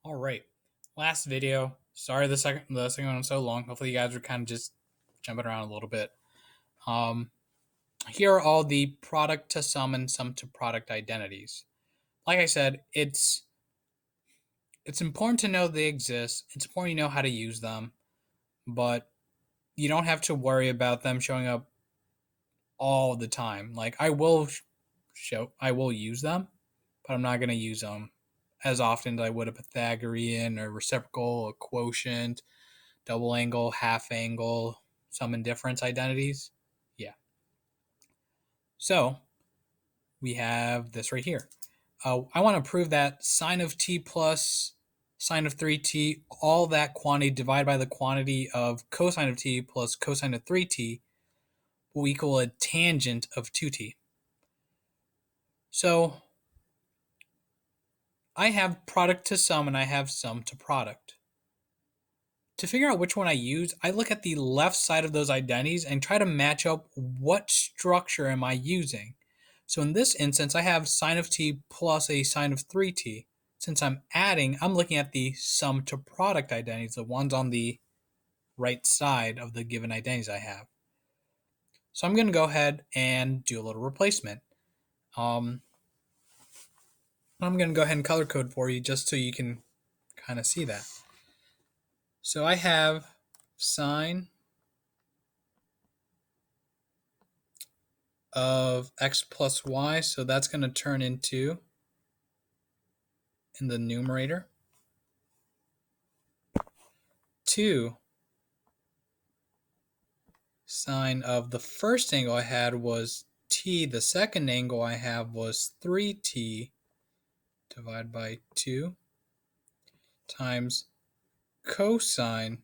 All right. Last video. Sorry the second one was so long. Hopefully you guys are kind of just jumping around a little bit. Um, Here are all the product to sum and sum to product identities. Like I said, it's important to know they exist. It's important you know how to use them, but you don't have to worry about them showing up all the time. Like I will use them, but I'm not going to use them as often as I would a Pythagorean or reciprocal, a quotient, double angle, half angle, sum and difference identities. Yeah. So we have this right here. I want to prove that sine of t plus sine of 3t, all that quantity divided by the quantity of cosine of t plus cosine of 3t will equal a tangent of 2t. So I have product to sum and I have sum to product. To figure out which one I use, I look at the left side of those identities and try to match up what structure am I using. So in this instance, I have sine of t plus a sine of 3t. Since I'm adding, I'm looking at the sum to product identities, the ones on the right side of the given identities I have. So I'm going to go ahead and do a little replacement. I'm going to go ahead and color code for you just so you can kind of see that. So I have sine of x plus y, so that's going to turn into, in the numerator, 2 sine of the first angle I had was t, the second angle I have was 3t divided by 2 times cosine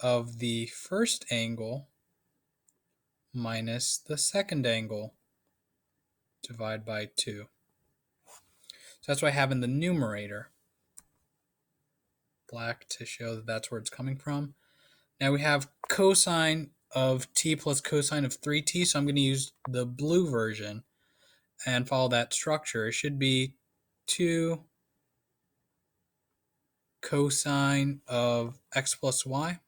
of the first angle minus the second angle divided by 2. So that's what I have in the numerator. Black to show that that's where it's coming from. Now we have cosine of t plus cosine of 3t, so I'm going to use the blue version and follow that structure. It should be 2 cosine of x plus y.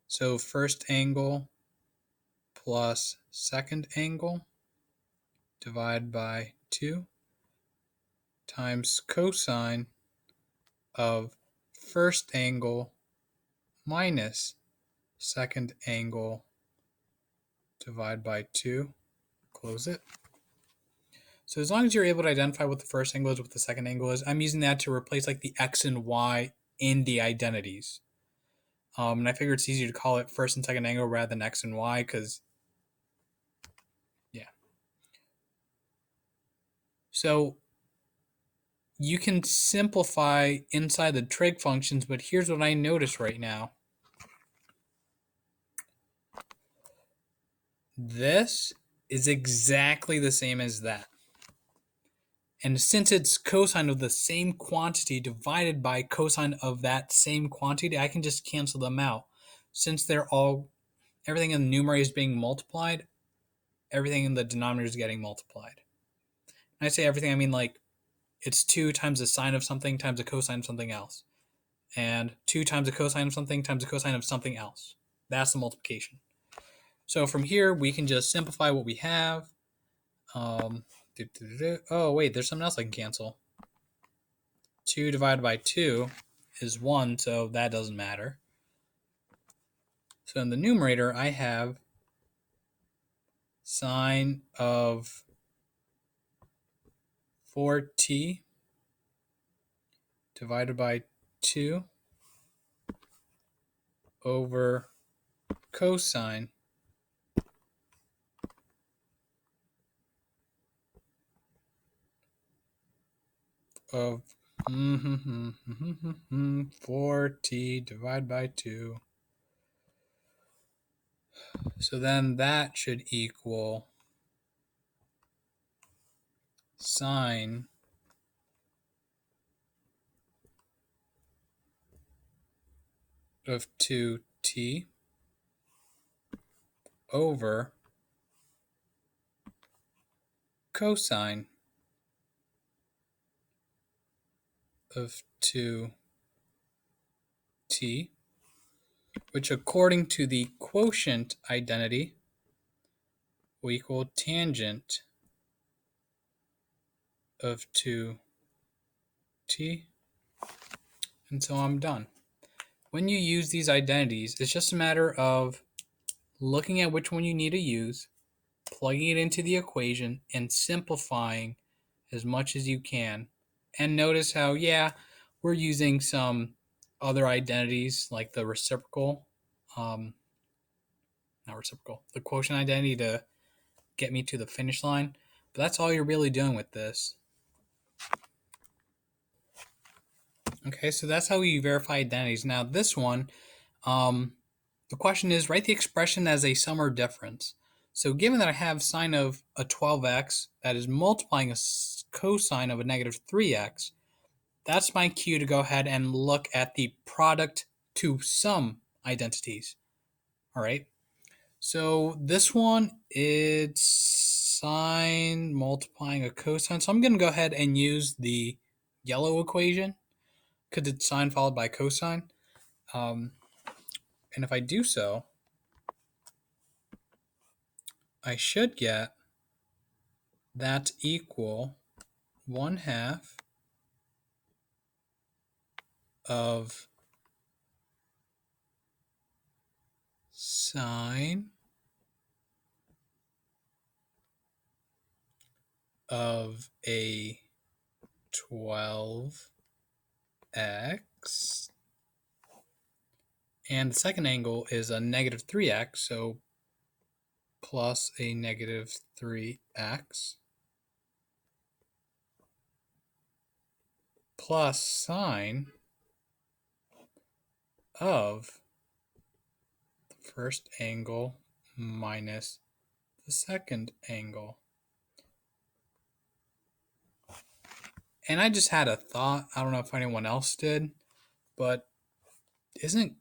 So first angle plus second angle divided by 2 times cosine of first angle minus second angle divided by 2. Close it. So as long as you're able to identify what the first angle is, what the second angle is, I'm using that to replace like the x and y in the identities. And I figure it's easier to call it first and second angle rather than x and y because, yeah. So you can simplify inside the trig functions, but here's what I notice right now. This is exactly the same as that. And since it's cosine of the same quantity divided by cosine of that same quantity, I can just cancel them out. Since everything in the numerator is being multiplied, everything in the denominator is getting multiplied. When I say everything, I mean like it's 2 times the sine of something times the cosine of something else. And 2 times the cosine of something times the cosine of something else. That's the multiplication. So from here, we can just simplify what we have. Oh, wait, there's something else I can cancel. 2 divided by 2 is 1, so that doesn't matter. So in the numerator, I have sine of 4t divided by 2 over cosine of 4t divided by 2. So then that should equal sine of 2t over cosine of 2t, which according to the quotient identity will equal tangent of 2t. And so I'm done. When you use these identities, it's just a matter of looking at which one you need to use, plugging it into the equation, and simplifying as much as you can. And notice how, yeah, we're using some other identities like the reciprocal, not reciprocal, the quotient identity to get me to the finish line. But that's all you're really doing with this. Okay, so that's how we verify identities. Now this one, the question is, write the expression as a sum or difference. So given that I have sine of a 12x that is multiplying a cosine of a negative 3x, that's my cue to go ahead and look at the product to sum identities. All right. So this one, it's sine multiplying a cosine. So I'm going to go ahead and use the yellow equation because it's sine followed by cosine. And if I do so, I should get that equal 1/2 of sine of a 12x, and the second angle is a negative 3x, so plus a negative 3x plus sine of the first angle minus the second angle. And I just had a thought, I don't know if anyone else did, but isn't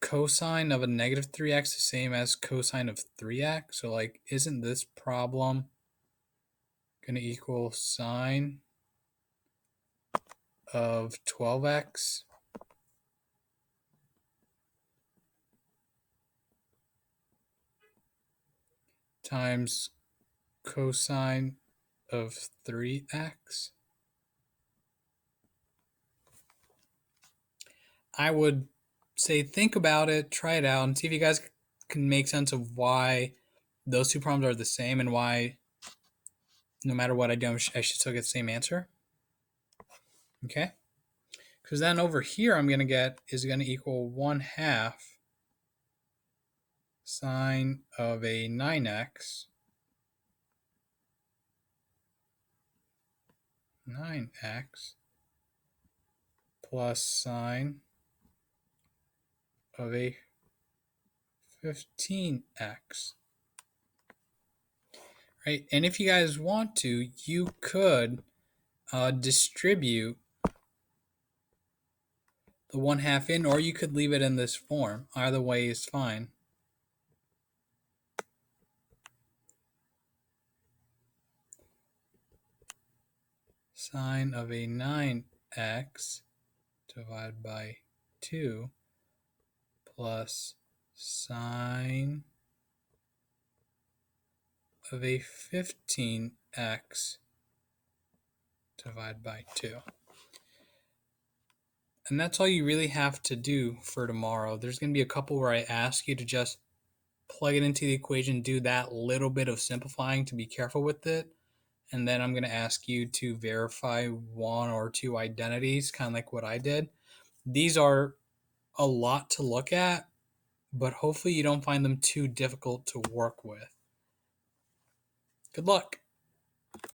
cosine of a negative 3x the same as cosine of 3x? So like, isn't this problem going to equal sine of 12x times cosine of 3x? I would say think about it, try it out, and see if you guys can make sense of why those two problems are the same and why no matter what I do, I should still get the same answer. Okay? Because then over here, I'm going to get is going to equal 1/2 sine of a 9x plus sine of a 15x. Right? And if you guys want to, you could distribute the 1/2 in, or you could leave it in this form. Either way is fine. Sine of a 9x divided by 2 plus sine of a 15x divided by 2. And that's all you really have to do for tomorrow. There's going to be a couple where I ask you to just plug it into the equation, do that little bit of simplifying to be careful with it. And then I'm going to ask you to verify one or two identities, kind of like what I did. These are a lot to look at, but hopefully you don't find them too difficult to work with. Good luck.